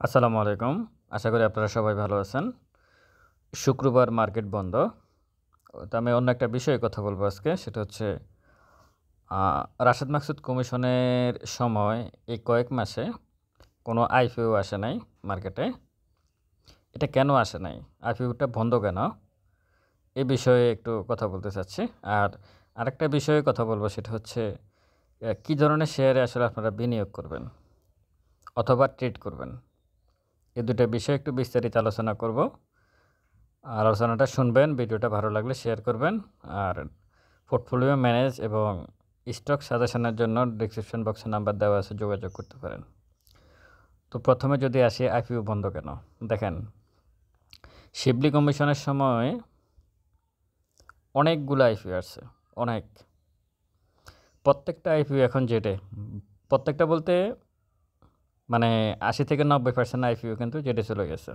আসসালামু আলাইকুম। আশা করি আপনারা সবাই ভালো আছেন। শুক্রবার মার্কেট বন্ধ। তো আমি অন্য একটা বিষয়ে কথা বলব আজকে। সেটা হচ্ছে আ রাশেদ মাকসুদ কমিশনের সময় এই কয়েক মাসে কোনো আইপিও আসে নাই মার্কেটে। এটা কেন আসে নাই? আইপিওটা বন্ধ কেন? এ বিষয়ে একটু কথা বলতে চাচ্ছি। আর আরেকটা বিষয়ে কথা বলব সেটা হচ্ছে কী ধরনের শেয়ারে আসলে আপনারা বিনিয়োগ করবেন অথবা ট্রেড করবেন। এই ২ টা বিষয়ে একটু বিস্তারিত আলোচনা করব। আলোচনাটা শুনবেন, ভিডিওটা ভালো লাগলে শেয়ার করবেন। আর পোর্টফোলিও ম্যানেজ এবং স্টক সাজেশনের জন্য ডেসক্রিপশন বক্সে নাম্বার দেওয়া আছে, যোগাযোগ করতে পারেন। তো প্রথমে যদি আসি আইপিও বন্ধ কেন? দেখেন, শিবলি কমিশনের সময় অনেকগুলো আইপিও আসছে, অনেক। প্রত্যেকটা আইপিও এখন জেটে। প্রত্যেকটা বলতে মানে ৮০-৯০% আইপিও কিন্তু জেটে চলে গেছে।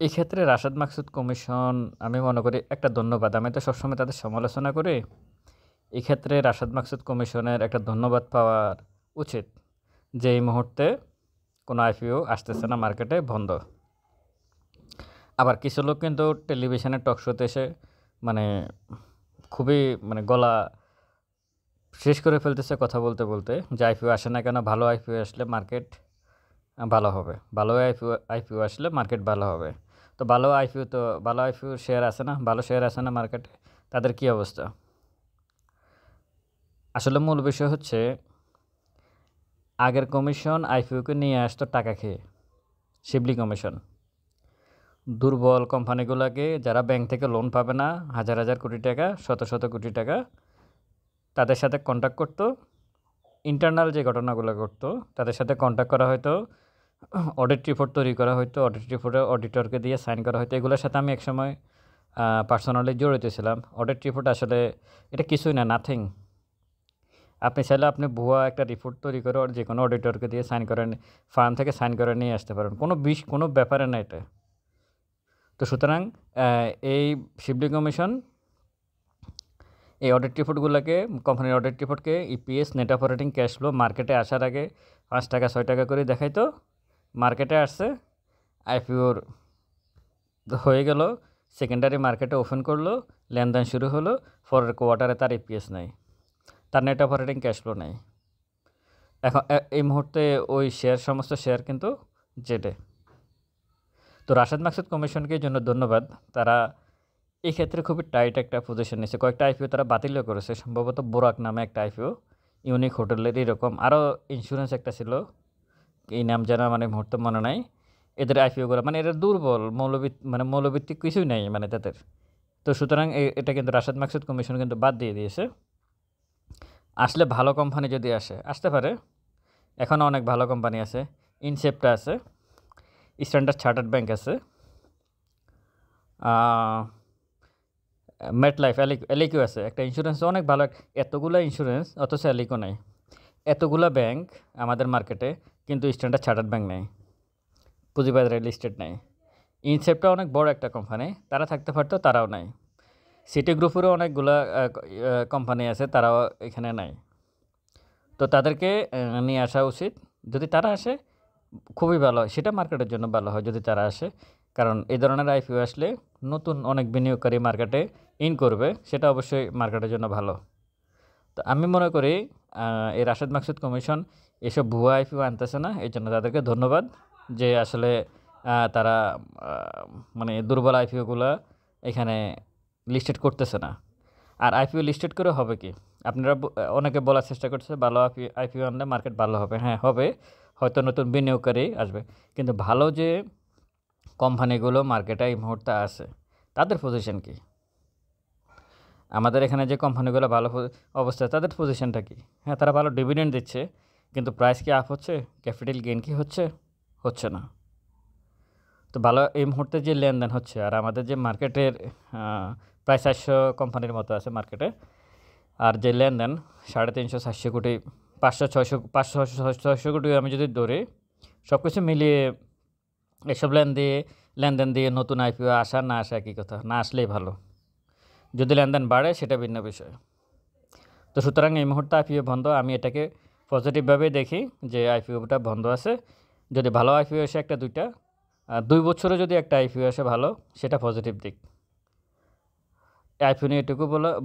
এই ক্ষেত্রে রাশেদ মাকসুদ কমিশন আমি মনে করি একটা ধন্যবাদ। আমি তো সবসময় তাদের সমালোচনা করি। এই ক্ষেত্রে রাশেদ মাকসুদ কমিশনের একটা ধন্যবাদ পাওয়ার উচিত যে এই মুহূর্তে কোনো আইপিও আসতেছে না, মার্কেটে বন্ধ। আবার কিছু লোক কিন্তু টেলিভিশনের টক শোতে এসে মানে খুবই গলা শেষ করে ফেলতেছে কথা বলতে বলতে, যে আইপিও আসে না কেন, ভালো আইপিও আসলে মার্কেট ভালো হবে, ভালো আইপিও আসলে মার্কেট ভালো হবে। তো ভালো আইপিও শেয়ার আছে না, ভালো শেয়ার আছে না মার্কেটে, তাদের কী অবস্থা? আসলে মূল বিষয় হচ্ছে আগের কমিশন আইপিওকে নিয়ে আসতো টাকা খেয়ে। শিবলি কমিশন দুর্বল কোম্পানিগুলোকে, যারা ব্যাংক থেকে লোন পাবে না, হাজার হাজার কোটি টাকা, শত শত কোটি টাকা, তাদের সাথে কন্ট্যাক্ট করতো। ইন্টারনাল যে ঘটনাগুলো ঘটতো তাদের সাথে কন্ট্যাক্ট করা হয়তো, অডিট রিপোর্ট তৈরি করা হয়তো, অডিট রিপোর্টে অডিটরকে দিয়ে সাইন করা হয়তো। এগুলোর সাথে আমি একসময় পার্সোনালি জড়িত ছিলাম। অডিট রিপোর্ট আসলে এটা কিছুই না, নাথিং। আপনি চাইলে আপনি ভুয়া একটা রিপোর্ট তৈরি করে যে কোনো অডিটরকে দিয়ে সাইন করে ফার্ম থেকে সাইন করে নিয়ে আসতে পারেন। কোনো ব্যাপারে না এটা। তো সুতরাং এই শিবলি কমিশন এই অডিট রিপোর্টগুলোকে, কোম্পানির অডিট রিপোর্টকে EPS, net operating cash flow, মার্কেটে আসার আগে ৫ টাকা ৬ টাকা করে দেখাইতো। মার্কেটে আসছে, আইপিওর হয়ে গেল, সেকেন্ডারি মার্কেটে ওপেন করলো, লেনদেন শুরু হলো, পরের কোয়ার্টারে তার ইপিএস নেই, তার নেট অপারেটিং ক্যাশ ফ্লো নেই। এখন এই মুহূর্তে ওই সমস্ত শেয়ার কিন্তু জেটে। তো রাশেদ মাকসুদ কমিশনকে এই জন্য ধন্যবাদ। তারা এই ক্ষেত্রে খুবই টাইট একটা পজিশন নিয়েছে। কয়েকটা আইপিও তারা বাতিলও করেছে, সম্ভবত বোরাক নামে একটা আইপিও, ইউনিক হোটেলের এরকম আরও ইন্স্যুরেন্স একটা ছিল, এই নাম যেন মুহূর্তে মনে নাই। এদের আইপিওগুলো এরা দুর্বল, মৌলভিত্তিক কিছুই নেই তাদের। তো সুতরাং এটা কিন্তু রাশেদ মাকসুদ কমিশন কিন্তু বাদ দিয়ে দিয়েছে। আসলে ভালো কোম্পানি যদি আসতে পারে। এখনও অনেক ভালো কোম্পানি আছে। ইনসেপ্টা আছে, স্ট্যান্ডার্ড চার্টার্ড ব্যাংক আছে, মেটলাইফ, এলিকো আছে, একটা ইন্স্যুরেন্স অনেক ভালো। এতগুলো ইন্স্যুরেন্স অথচ এলিকো নাই। এতগুলো ব্যাংক আমাদের মার্কেটে, কিন্তু স্ট্যান্ডার্ড চার্টার্ড ব্যাংক নেই, পুঁজিবাজারে লিস্টেড নেই। ইনসেপ্টা অনেক বড় একটা কোম্পানি, তারা থাকতে পারতো, তারাও নাই। সিটি গ্রুপেরও অনেকগুলো কোম্পানি আছে, তারাও এখানে নাই। তো তাদেরকে নিয়ে আসা উচিত। যদি তারা আসে খুবই ভালো হয়, সেটা মার্কেটের জন্য ভালো হয় যদি তারা আসে। কারণ এই ধরনের আইপিও আসলে নতুন অনেক বিনিয়োগকারী মার্কেটে ইন করবে, সেটা অবশ্যই মার্কেটের জন্য ভালো। তো আমি মনে করি এই রাশেদ মাকসুদ কমিশন এসব ভুয়া আইপিও আনতেছে না, এই জন্য তাদেরকে ধন্যবাদ যে আসলে তারা দুর্বল আইপিওগুলো এখানে লিস্টেড করতেছে না। আর আইপিও লিস্টেড করে হবে কি? আপনারা অনেকে বলার চেষ্টা করছে ভালো আইপিও আনলে মার্কেট ভালো হবে। হ্যাঁ, হবে, হয়তো নতুন বিনিয়োগকারী আসবে। কিন্তু ভালো যে কোম্পানিগুলো মার্কেটে এই মুহূর্তে আছে, তাদের পজিশন কী? আমাদের এখানে যে কোম্পানিগুলো ভালো অবস্থায়, তাদের পজিশনটা কী? হ্যাঁ, তারা ভালো ডিভিডেন্ড দিচ্ছে, কিন্তু প্রাইস কি আপ হচ্ছে? ক্যাপিটাল গেইন কি হচ্ছে? হচ্ছে না। তো ভালো এই মুহূর্তে যে লেনদেন হচ্ছে, আর আমাদের যে মার্কেটের প্রায় 400 কোম্পানির মতো আছে মার্কেটে, আর যে লেনদেন 350-400 কোটি, 500-600 কোটি আমি যদি ধরি, সব কিছু মিলিয়ে এসব লেনদেন দিয়ে নতুন আইপিও আসা না আসা একই কথা, না আসলেই ভালো। যদি লেনদেন বাড়ে সেটা ভিন্ন বিষয়। তো সুতরাং এই মুহূর্তে আইপিও বন্ধ, আমি এটাকে পজিটিভভাবেই দেখি যে আইপিওটা বন্ধ আছে। যদি ভালো আইপিও আসে একটা দুইটা, 2 বছরে যদি একটা আইপিও আসে ভালো, সেটা পজিটিভ দিক। আইপিও নিয়ে এটুকু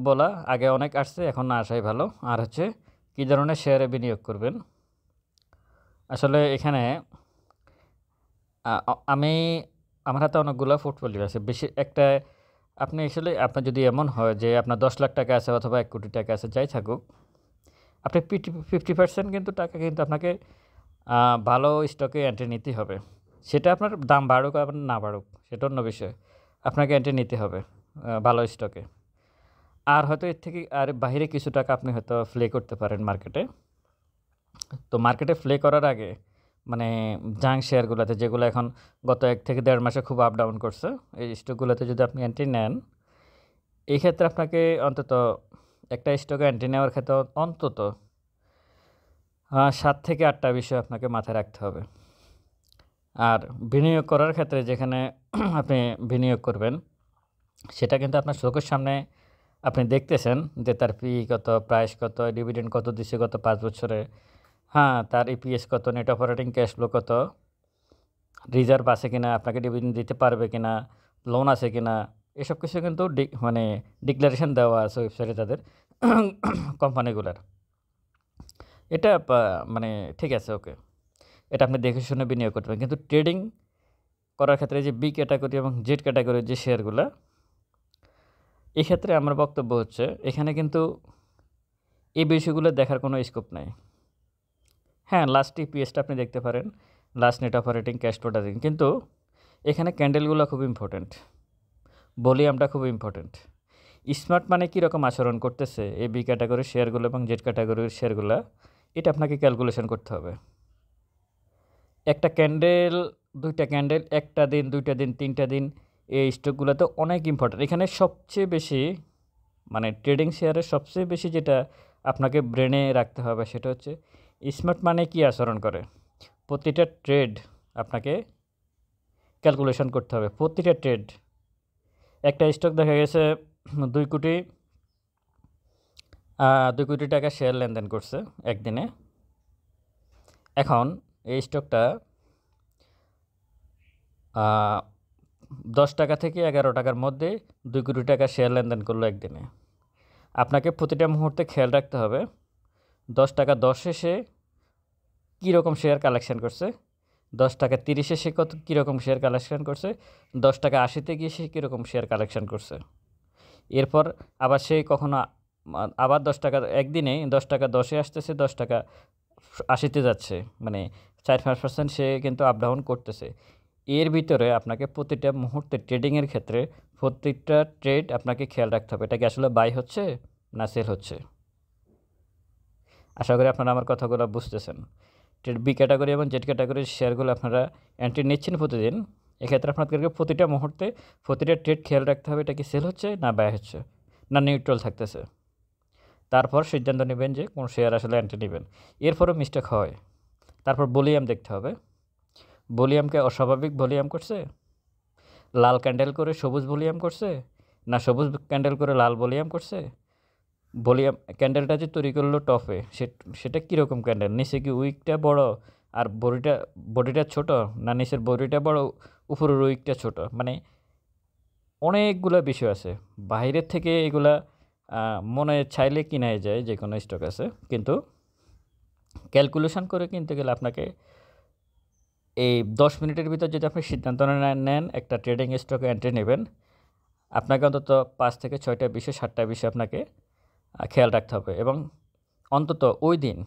বলা আগে অনেক আসছে, এখন না আসাই ভালো। আর হচ্ছে কী ধরনের শেয়ারে বিনিয়োগ করবেন। আসলে এখানে আমি আমার হাতে অনেকগুলো পোর্টফোলিও আছে। বেশি একটা আপনি আসলে আপনার যদি এমন হয় যে আপনার 10 লাখ টাকা আছে অথবা 1 কোটি টাকা আছে, যাই থাকুক, আপনি 50% কিন্তু টাকা কিন্তু আপনাকে ভালো স্টকে এন্ট্রি নিতেই হবে। সেটা আপনার দাম বাড়ুক আর না বাড়ুক, সেটা অন্য বিষয়। আপনাকে এন্ট্রি নিতে হবে ভালো স্টকে। আর হয়তো এর থেকে আর বাহিরে কিছু টাকা আপনি হয়তো প্লে করতে পারেন মার্কেটে। তো মার্কেটে প্লে করার আগে মানে জাঙ্ক শেয়ারগুলোতে, যেগুলো এখন গত 1 থেকে 1.5 মাসে খুব আপ ডাউন করছে, এই স্টকগুলোতে যদি আপনি এন্ট্রি নেন, এই ক্ষেত্রে আপনাকে অন্তত একটা স্টকে এন্ট্রি নেওয়ার ক্ষেত্রে অন্তত 7 থেকে 8টা বিষয় আপনাকে মাথায় রাখতে হবে। আর বিনিয়োগ করার ক্ষেত্রে যেখানে আপনি বিনিয়োগ করবেন, সেটা কিন্তু আপনার চোখের সামনে আপনি দেখতেছেন যে তার পি কত, প্রাইস কত, ডিভিডেন্ড কত দিচ্ছে গত 5 বছরে, তার ইপিএস কত, নেট অপারেটিং ক্যাশ ফ্লো কত, রিজার্ভ আছে কিনা, আপনাকে ডিভিডেন্ড দিতে পারবে কিনা, লোন আছে কিনা, এসব কিছু কিন্তু মানে ডিক্লারেশন দেওয়া আছে ওয়েবসাইটে তাদের কোম্পানিগুলার। এটা মানে ঠিক আছে, ওকে, এটা আপনি দেখে শুনে বিনিয়োগ করতে পারেন। কিন্তু ট্রেডিং করার ক্ষেত্রে যে বি ক্যাটাগরি এবং জেড ক্যাটাগরির যে শেয়ারগুলো, এক্ষেত্রে আমার বক্তব্য হচ্ছে এখানে কিন্তু এই বিষয়গুলো দেখার কোনো স্কোপ নাই। লাস্ট ইপিএসটা আপনি দেখতে পারেন, লাস্ট নেট অপারেটিং ক্যাশ ফ্লোটা দেখেন, কিন্তু এখানে ক্যান্ডেলগুলো খুব ইম্পর্টেন্ট, ভলিউমটা খুব ইম্পর্টেন্ট। স্মার্ট মানে কীরকম আচরণ করতেছে এই বি ক্যাটাগরির শেয়ারগুলো এবং জেড ক্যাটাগরির শেয়ারগুলো, এটা আপনাকে ক্যালকুলেশন করতে হবে। একটা ক্যান্ডেল, 2টা ক্যান্ডেল, 1টা দিন, 2টা দিন, 3টা দিন, এই স্টকগুলোতে অনেক ইম্পর্টেন্ট। এখানে সবচেয়ে বেশি মানে ট্রেডিং শেয়ারের সবচেয়ে বেশি যেটা আপনাকে ব্রেনে রাখতে হবে, সেটা হচ্ছে স্মার্ট মানে কী আচরণ করে। প্রতিটা ট্রেড আপনাকে ক্যালকুলেশন করতে হবে, প্রতিটা ট্রেড। একটা স্টক দেখা গেছে 2 কোটি টাকা শেয়ার লেনদেন করছে একদিনে। এখন এই স্টকটা 10 টাকা থেকে 11 টাকার মধ্যে 2 কোটি টাকা শেয়ার লেনদেন করলো একদিনে। আপনাকে প্রতিটা মুহূর্তে খেয়াল রাখতে হবে 10 টাকা 10 সে কীরকম শেয়ার কালেকশন করছে, 10 টাকা 30 সে কীরকম শেয়ার কালেকশন করছে, 10 টাকা 80-তে গিয়ে সে কীরকম শেয়ার কালেকশন করছে। এরপর আবার সে কখনো আবার 10 টাকা, একদিনে 10 টাকা 10-এ আসতেছে, 10 টাকা 80-তে যাচ্ছে, মানে 4-5% সে কিন্তু আপ ডাউন করতেছে। এর ভিতরে আপনাকে প্রতিটা মুহূর্তে ট্রেডিংয়ের ক্ষেত্রে প্রত্যেকটা ট্রেড আপনাকে খেয়াল রাখতে হবে, এটা কি আসলে বাই হচ্ছে না সেল হচ্ছে। আশা করি আপনারা আমার কথাগুলো বুঝতেছেন। ট্রেড বি ক্যাটাগরি এবং জেড ক্যাটাগরির শেয়ারগুলো আপনারা এন্ট্রি নিচ্ছেন প্রতিদিন, এক্ষেত্রে আপনাদেরকে প্রতিটা মুহূর্তে প্রতিটা ট্রেড খেয়াল রাখতে হবে, এটা কি সেল হচ্ছে না বাই হচ্ছে না নিউট্রাল থাকতেছে। তারপর সিদ্ধান্ত নেবেন যে কোন শেয়ার আসলে এন্ট্রি নেবেন। এরপরও মিস্টেক হয়, তারপর ভলিউম দেখতে হবে, ভলিউমকে অস্বাভাবিক ভলিউম করছে, লাল ক্যান্ডেল করে সবুজ ভলিউম করছে, না সবুজ ক্যান্ডেল করে লাল ভলিউম করছে। ভলিউম ক্যান্ডেলটা যে তৈরি করলো টপে, সেটা কীরকম ক্যান্ডেল, নিচে কি উইকটা বড় আর বডিটা ছোট, না নিচের বডিটা বড় উপরের উইকটা ছোট, মানে অনেকগুলো বিষয় আছে। বাইরের থেকে এগুলা মনে চাইলে কিনাই যায় যে কোনো স্টক আছে, কিন্তু ক্যালকুলেশন করে কিনতে গেলে আপনাকে এই 10 মিনিটের ভিতর যদি আপনি সিদ্ধান্ত নেন একটা ট্রেডিং স্টকে এন্ট্রি নেবেন, আপনাকে অন্তত 5 থেকে 6টা বিষয়, 7টা বিষয় আপনাকে খেয়াল রাখতে হবে, এবং অন্তত ওই দিন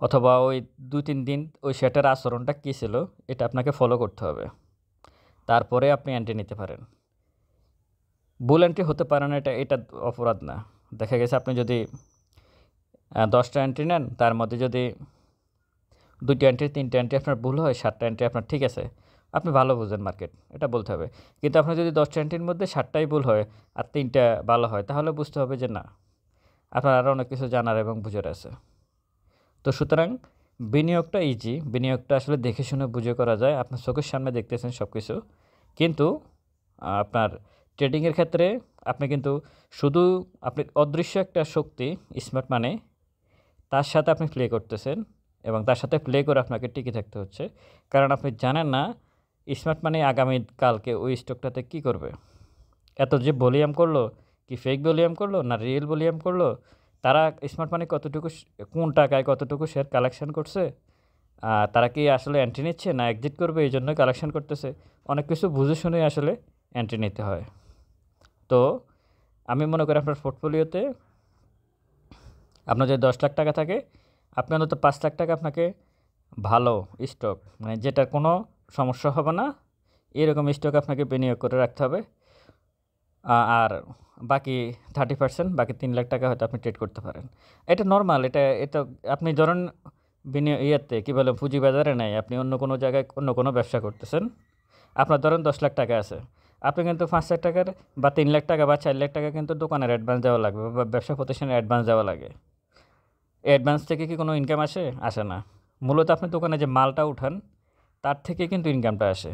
অথবা ওই 2-3 দিন ওই শেয়ারটার আচরণটা কী ছিল এটা আপনাকে ফলো করতে হবে, তারপরে আপনি এন্ট্রি নিতে পারেন। ভুল এন্ট্রি হতে পারে না, এটা অপরাধ না। দেখা গেছে আপনি যদি 10টা এন্ট্রি নেন, তার মধ্যে যদি 2টা এন্ট্রি 3টা এন্ট্রি আপনার ভুল হয়, 7টা এন্ট্রি আপনার ঠিক আছে, আপনি ভালো বুঝেন মার্কেট, এটা বলতে হবে। কিন্তু আপনার যদি 10টা এন্ট্রির মধ্যে 7টাই ভুল হয় আর 3টা ভালো হয়, তাহলে বুঝতে হবে যে না, আপনার আরও অনেক কিছু জানার এবং বুঝার আছে। তো সুতরাং বিনিয়োগটা ইজি, বিনিয়োগটা আসলে দেখে শুনে বুঝে করা যায়, আপনার চোখের সামনে দেখতেছেন সব কিছু। কিন্তু আপনার ট্রেডিংয়ের ক্ষেত্রে আপনি কিন্তু শুধু আপনি অদৃশ্য একটা শক্তি স্মার্ট মানে, তার সাথে আপনি প্লে করতেছেন এবং তার সাথে প্লে করে আপনাকে টিকে থাকতে হচ্ছে, কারণ আপনি জানেন না স্মার্ট মানি আগামী কালকে ওই স্টকটাতে কী করবে। এত যে ভলিউম করলো, কি ফেক ভলিউম করলো না রিয়েল ভলিউম করলো, তারা স্মার্ট মানি কতটুকু কোন টাকায় কতটুকু শেয়ার কালেকশন করছে, তারা কি আসলে এন্ট্রি নিচ্ছে না এক্সিট করবে এই জন্যই কালেকশন করতেছে, অনেক কিছু বুঝে শুনে আসলে এন্ট্রি নিতে হয়। তো আমি মনে করি আপনার পোর্টফোলিওতে আপনার যদি 10 লাখ টাকা থাকে, আপনি অন্তত 5 লাখ টাকা আপনাকে ভালো স্টক, মানে যেটার কোনো সমস্যা হবে না এরকম স্টক আপনাকে বিনিয়োগ করে রাখতে হবে। আর বাকি 30%, বাকি 3 লাখ টাকা হয়তো আপনি ট্রেড করতে পারেন। এটা নরমাল, এটা এটা আপনি ধরেন ইয়েতে কী বলে পুঁজিবাজারে নেই, আপনি অন্য কোনো জায়গায় অন্য কোনো ব্যবসা করতেছেন, আপনার ধরেন 10 লাখ টাকা আছে, আপনি কিন্তু 5 লাখ টাকার বা 3 লাখ টাকা বা 4 লাখ টাকা কিন্তু দোকানের অ্যাডভান্স দেওয়া লাগবে বা ব্যবসা প্রতিষ্ঠানের অ্যাডভান্স দেওয়া লাগে। এই অ্যাডভান্স থেকে কি কোনো ইনকাম আসে? আসে না। মূলত আপনি দোকানে যে মালটা উঠান তার থেকে কিন্তু ইনকামটা আসে।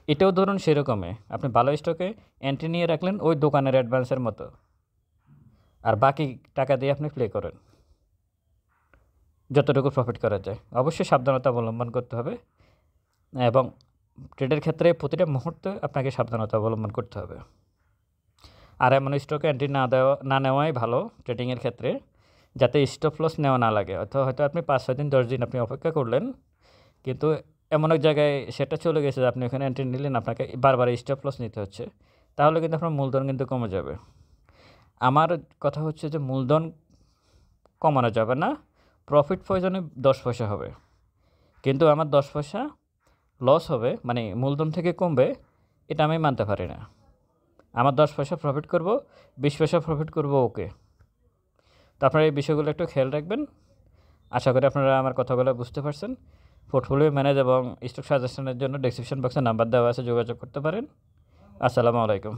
এটাও ধরুন সেরকমই, আপনি ভালো স্টকে এন্ট্রি নিয়ে রাখলেন ওই দোকানের অ্যাডভান্সের মতো, আর বাকি টাকা দিয়ে আপনি প্লে করেন যতটুকু প্রফিট করা যায়। অবশ্যই সাবধানতা অবলম্বন করতে হবে এবং ট্রেডের ক্ষেত্রে প্রতিটা মুহূর্তে আপনাকে সাবধানতা অবলম্বন করতে হবে। আর এমন স্টকে এন্ট্রি না নেওয়াই ভালো ট্রেডিংয়ের ক্ষেত্রে, যাতে স্টপ লস নেওয়া না লাগে। অথবা হয়তো আপনি 5-6 দিন 10 দিন আপনি অপেক্ষা করলেন, কিন্তু এমন এক জায়গায় সেটা চলে গেছে যে আপনি ওখানে এন্ট্রি নিলেন, আপনাকে বারবার স্টপ লস নিতে হচ্ছে, তাহলে কিন্তু আপনার মূলধন কিন্তু কমে যাবে। আমার কথা হচ্ছে যে মূলধন কমানো যাবে না, প্রফিট প্রয়োজনে 10 পয়সা হবে, কিন্তু আমার 10 পয়সা লস হবে মানে মূলধন থেকে কমবে, এটা আমি মানতে পারি না। আমার 10 পয়সা প্রফিট করব, 20 পয়সা প্রফিট করব, ওকে। তো আপনারা এই বিষয়গুলো একটু খেয়াল রাখবেন। আশা করি আপনারা আমার কথাগুলো বুঝতে পারছেন। পোর্টফোলিও ম্যানেজ এবং স্টক সাজেশনের জন্য ডেসক্রিপশন বক্সে নাম্বার দেওয়া আছে, যোগাযোগ করতে পারেন। আসসালামু আলাইকুম।